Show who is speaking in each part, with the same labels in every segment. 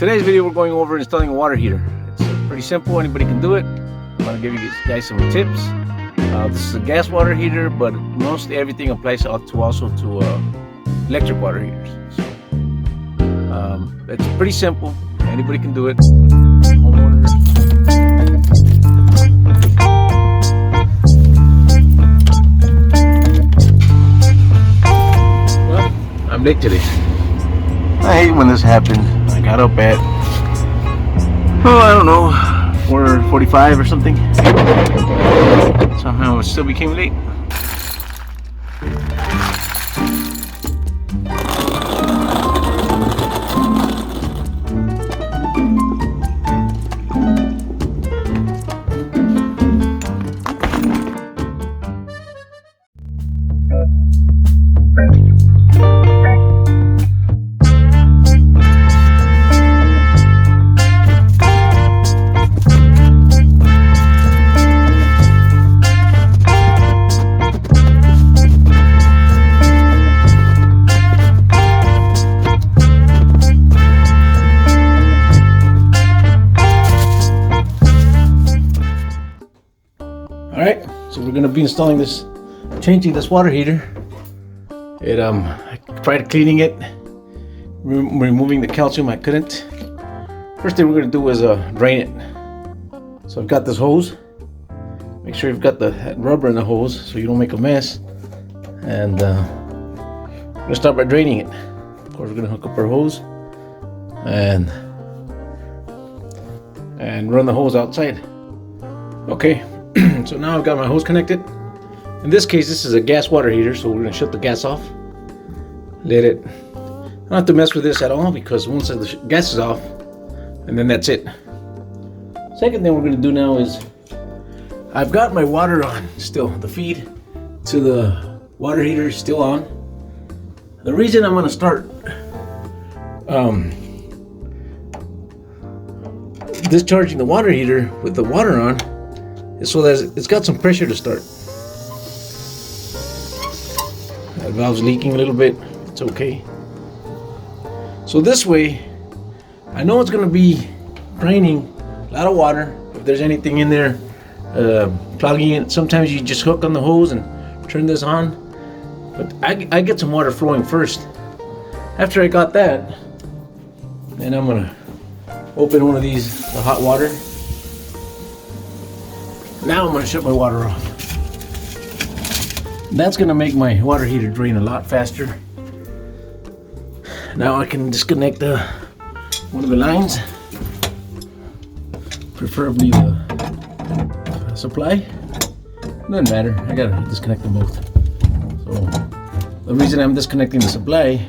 Speaker 1: today's video we're going over installing a water heater. It's pretty simple, anybody can do it. I'm going to give you guys some tips. This is a gas water heater, but mostly everything applies also to electric water heaters. So, it's pretty simple, anybody can do it. Homeowners. I'm late today. I hate when this happened. I got up at, I don't know, 4:45 or something. Somehow it still became late. Alright, so we're going to be installing this, changing this water heater. I tried cleaning it, removing the calcium, I couldn't. First thing we're going to do is drain it. So I've got this hose. Make sure you've got the rubber in the hose so you don't make a mess. And we're going to start by draining it. Of course, we're going to hook up our hose and run the hose outside. Okay. So now I've got my hose connected. In this case, this is a gas water heater, so we're going to shut the gas off. Let it. I don't have to mess with this at all because once the gas is off, and then that's it. Second thing we're going to do now is I've got my water on still. The feed to the water heater is still on. The reason I'm going to start discharging the water heater with the water on so that it's got some pressure to start. That valve's leaking a little bit. It's okay. So this way, I know it's going to be draining a lot of water. If there's anything in there clogging it, sometimes you just hook on the hose and turn this on. But I get some water flowing first. After I got that, then I'm going to open one of these, the hot water. Now I'm going to shut my water off. That's going to make my water heater drain a lot faster. Now I can disconnect one of the lines, preferably the supply. Doesn't matter, I got to disconnect them both. So the reason I'm disconnecting the supply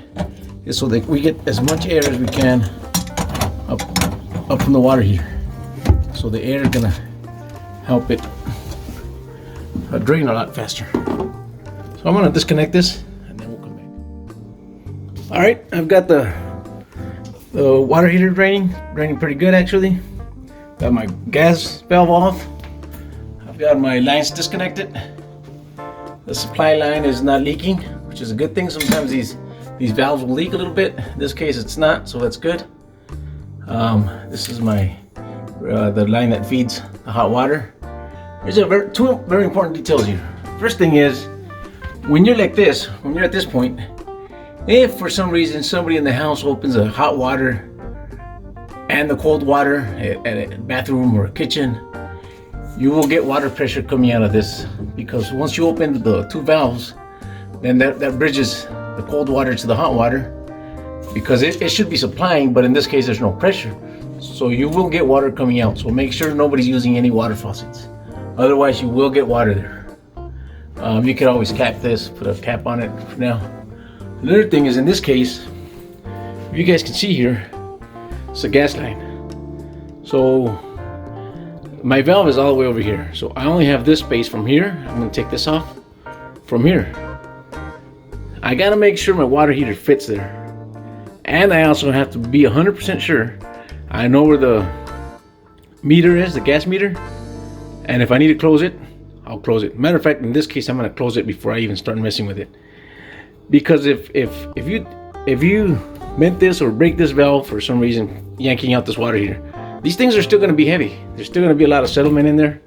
Speaker 1: is so that we get as much air as we can up from the water heater. So the air is going to help it drain a lot faster. So I'm going to disconnect this and then we'll come back. Alright, I've got the water heater draining pretty good actually. Got my gas valve off. I've got my lines disconnected. The supply line is not leaking, which is a good thing. Sometimes these valves will leak a little bit. In this case it's not, so that's good. This is my the line that feeds the hot water. There's two very important details here. First thing is, when you're like this, when you're at this point, if for some reason somebody in the house opens the hot water and the cold water at a bathroom or a kitchen, you will get water pressure coming out of this, because once you open the two valves, then that bridges the cold water to the hot water, because it should be supplying, but in this case there's no pressure. So you will get water coming out. So make sure nobody's using any water faucets. Otherwise you will get water there. You can always cap this, put a cap on it for now. Another thing is, in this case, if you guys can see here, it's a gas line. So my valve is all the way over here. So I only have this space from here. I'm going to take this off from here. I got to make sure my water heater fits there. And I also have to be 100% sure I know where the meter is, the gas meter. And if I need to close it, I'll close it. Matter of fact, in this case, I'm going to close it before I even start messing with it. Because if you bent this or break this valve for some reason, yanking out this water heater. These things are still going to be heavy. There's still going to be a lot of settlement in there.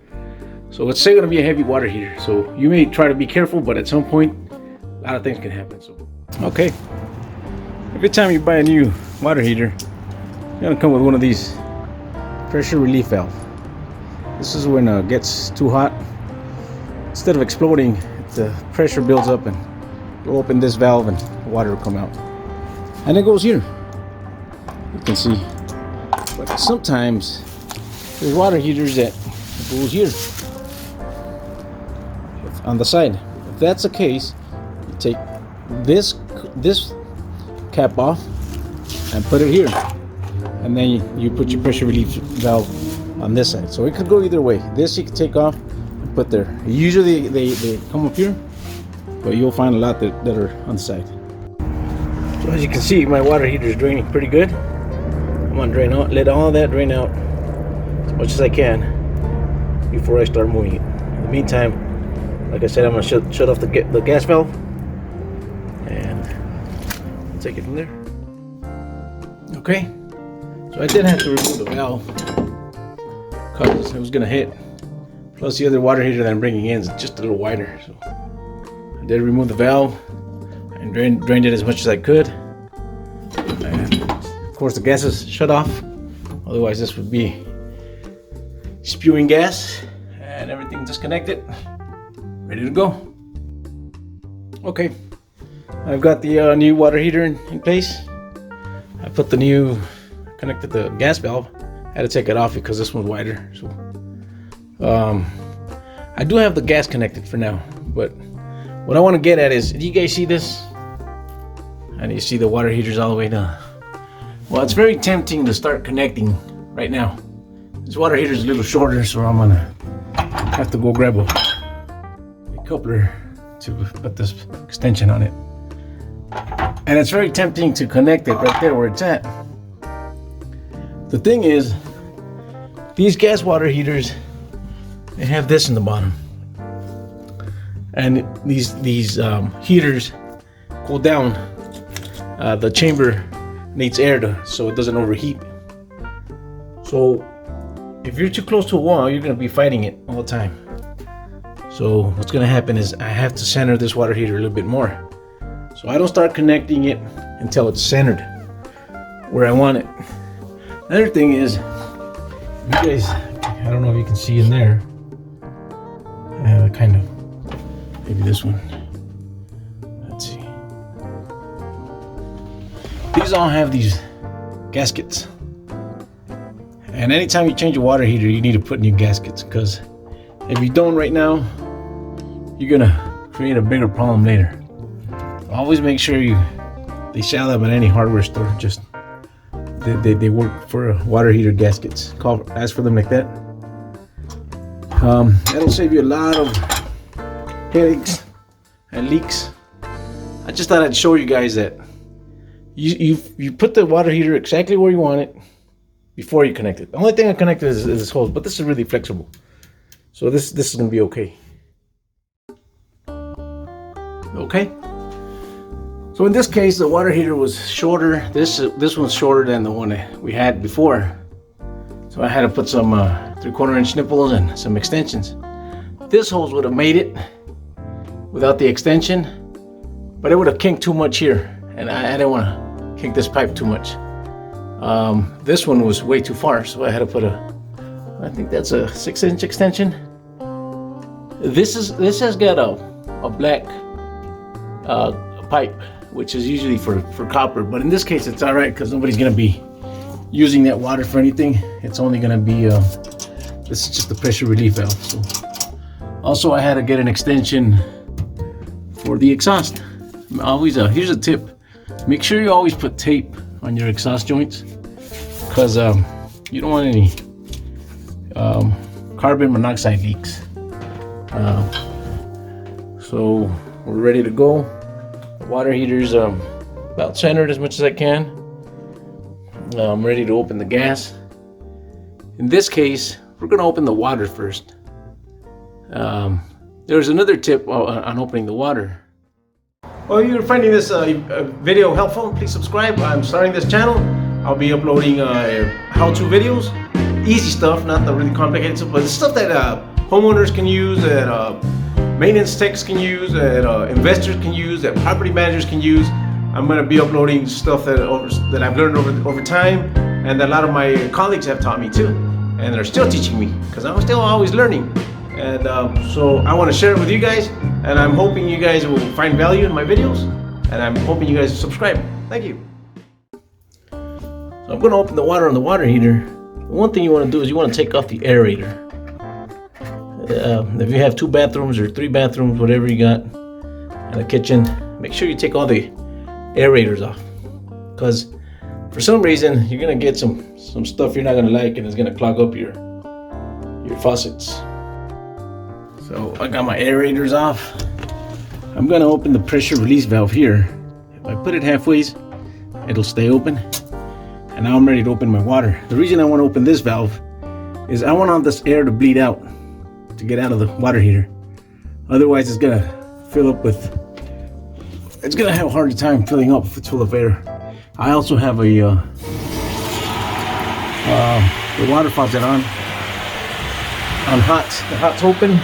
Speaker 1: So it's still going to be a heavy water heater. So you may try to be careful, but at some point, a lot of things can happen. So, okay. Every time you buy a new water heater, you're going to come with one of these pressure relief valve. This is when it gets too hot. Instead of exploding, the pressure builds up and you open this valve and the water will come out. And it goes here. You can see. But sometimes there's water heaters that goes here on the side. If that's the case, you take this cap off and put it here, and then you put your pressure relief valve on this side. So it could go either way. This you can take off and put there. Usually they come up here, but you'll find a lot that are on the side. So as you can see, my water heater is draining pretty good. I'm gonna drain out, let all that drain out as much as I can before I start moving it. In the meantime, like I said, I'm gonna shut off the gas valve and I'll take it from there. Okay, so I did have to remove the valve because it was gonna hit. Plus the other water heater that I'm bringing in is just a little wider. So I did remove the valve and drained it as much as I could. And of course the gas is shut off, otherwise this would be spewing gas, and everything disconnected, ready to go. Okay, I've got the new water heater in place. I put the new, connected the gas valve. I had to take it off because this one's wider. So I do have the gas connected for now, but what I want to get at is, do you guys see this? And you see the water heaters all the way down. Well, it's very tempting to start connecting right now. This water heater is a little shorter, so I'm gonna have to go grab a coupler to put this extension on it. And it's very tempting to connect it right there where it's at. The thing is, these gas water heaters, they have this in the bottom. And these heaters cool down. The chamber needs air so it doesn't overheat. So if you're too close to a wall, you're gonna be fighting it all the time. So what's gonna happen is I have to center this water heater a little bit more. So I don't start connecting it until it's centered where I want it. Another thing is, you guys, I don't know if you can see in there, kind of, maybe this one. Let's see. These all have these gaskets. And anytime you change a water heater, you need to put new gaskets, because if you don't right now, you're gonna create a bigger problem later. Always make sure they sell them at any hardware store. Just they work for water heater gaskets. Ask for them like that. That'll save you a lot of headaches and leaks. I just thought I'd show you guys that you put the water heater exactly where you want it before you connect it. The only thing I connected is this hose, but this is really flexible, so this is gonna be okay. Okay. So in this case, the water heater was shorter. This one's shorter than the one that we had before. So I had to put some 3/4 inch nipples and some extensions. This hose would have made it without the extension, but it would have kinked too much here, and I didn't want to kink this pipe too much. This one was way too far, so I had to put I think that's a 6-inch extension. This has got a black pipe, which is usually for copper, but in this case it's all right because nobody's gonna be using that water for anything. It's only gonna be this is just the pressure relief valve. So also I had to get an extension for the exhaust. Always here's a tip: make sure you always put tape on your exhaust joints, because you don't want any carbon monoxide leaks. So we're ready to go. Water heater's about centered as much as I can. I'm ready to open the gas. In this case, we're going to open the water first. There's another tip on opening the water. Well, if you're finding this video helpful, please subscribe. I'm starting this channel. I'll be uploading how-to videos, easy stuff, not the really complicated stuff, but the stuff that homeowners can use, that maintenance techs can use, that investors can use, that property managers can use. I'm going to be uploading stuff that I've learned over time, and that a lot of my colleagues have taught me too, and they're still teaching me because I'm still always learning. And so I want to share it with you guys, and I'm hoping you guys will find value in my videos, and I'm hoping you guys will subscribe. Thank you. So I'm going to open the water on the water heater. One thing you want to do is you want to take off the aerator. If you have 2 bathrooms or 3 bathrooms, whatever you got, and a kitchen, make sure you take all the aerators off, because for some reason you're going to get some stuff you're not going to like, and it's going to clog up your faucets. So I got my aerators off. I'm going to open the pressure release valve here. If I put it halfway, it'll stay open. And now I'm ready to open my water. The reason I want to open this valve is I want all this air to bleed out, to get out of the water heater. Otherwise it's going to fill up with, it's going to have a hard time filling up if it's full of air. I also have the water faucet on hot. The hot's open.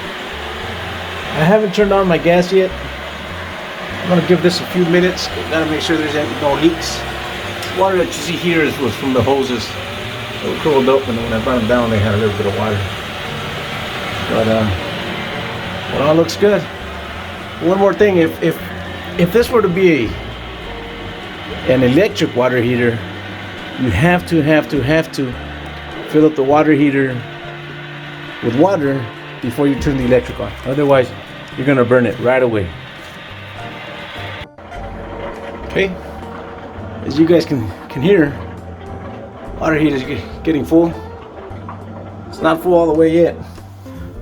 Speaker 1: I haven't turned on my gas yet. I'm going to give this a few minutes. Got to make sure there's no leaks. The water that you see here was from the hoses. They were curled up, and when I brought them down, they had a little bit of water. But it all looks good. One more thing: if this were to be an electric water heater, you have to fill up the water heater with water before you turn the electric on. Otherwise, you're gonna burn it right away. Okay, as you guys can hear, water heater is getting full. It's not full all the way yet,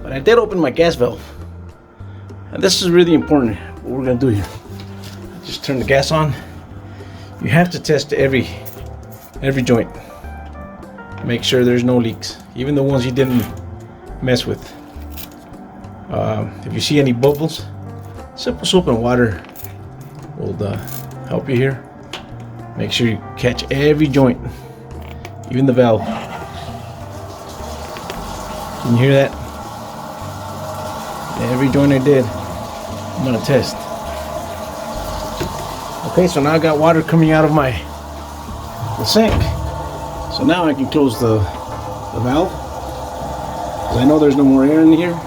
Speaker 1: but I did open my gas valve, and this is really important. What we're gonna do here: just turn the gas on. You have to test every joint. Make sure there's no leaks, even the ones you didn't mess with. If you see any bubbles, simple soap and water will help you here. Make sure you catch every joint, even the valve. Can you hear that? Every joint I did, I'm gonna test. Okay, so now I got water coming out of the sink. So now I can close the valve, because I know there's no more air in here.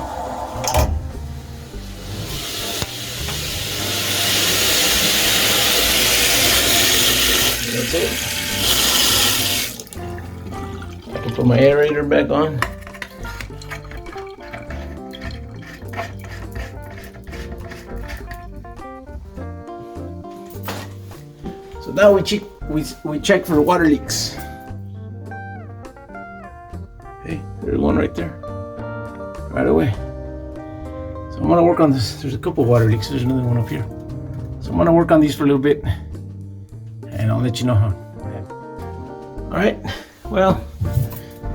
Speaker 1: That's it. I can put my aerator back on. So now we check for water leaks. Hey, there's one right there, right away. So I'm gonna work on this. There's a couple water leaks. There's another one up here. So I'm gonna work on these for a little bit, and I'll let you know how. All right. Well,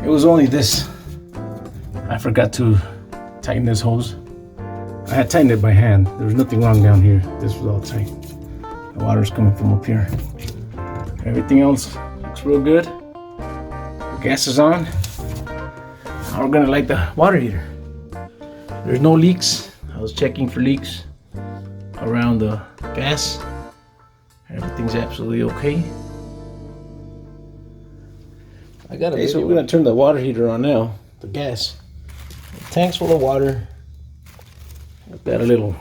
Speaker 1: it was only this. I forgot to tighten this hose. I had tightened it by hand. There was nothing wrong down here. This was all tight. The water's coming from up here. Everything else looks real good. The gas is on. Now we're gonna light the water heater. There's no leaks. I was checking for leaks around the gas. Everything's absolutely okay. So we're gonna turn the water heater on now. The gas. The tank's full of water. I've got a little.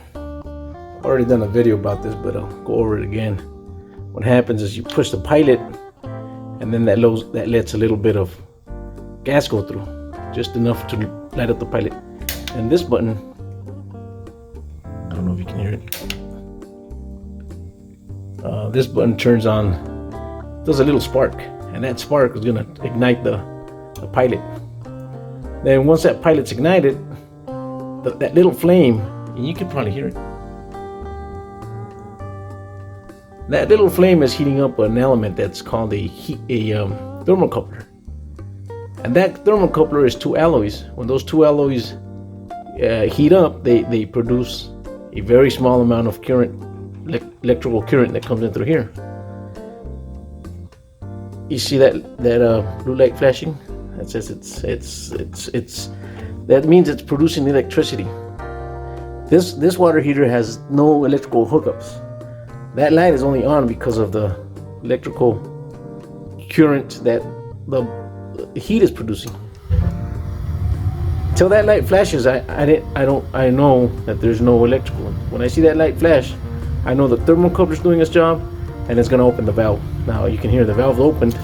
Speaker 1: Already done a video about this, but I'll go over it again. What happens is you push the pilot, and then that lets a little bit of gas go through, just enough to light up the pilot. And this button, I don't know if you can hear it. This button turns on, does a little spark, and that spark is gonna ignite the pilot. Then once that pilot's ignited, that little flame, and you can probably hear it. That little flame is heating up an element that's called a thermocoupler. And that thermocoupler is 2 alloys. When those 2 alloys heat up, they produce a very small amount of current, electrical current that comes in through here. You see that blue light flashing? That says it's that means it's producing electricity. This water heater has no electrical hookups. That light is only on because of the electrical current that the heat is producing. Till that light flashes, I know that there's no electrical. When I see that light flash, I know the thermocoupler's doing its job, and it's gonna open the valve. Now you can hear the valve opened,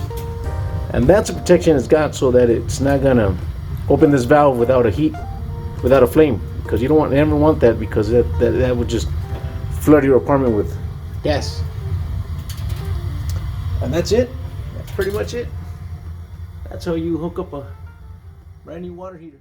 Speaker 1: and that's a protection it's got so that it's not gonna open this valve without a flame, because you don't ever want that, because that would just flood your apartment with gas. And that's it. That's pretty much it. That's how you hook up a brand new water heater.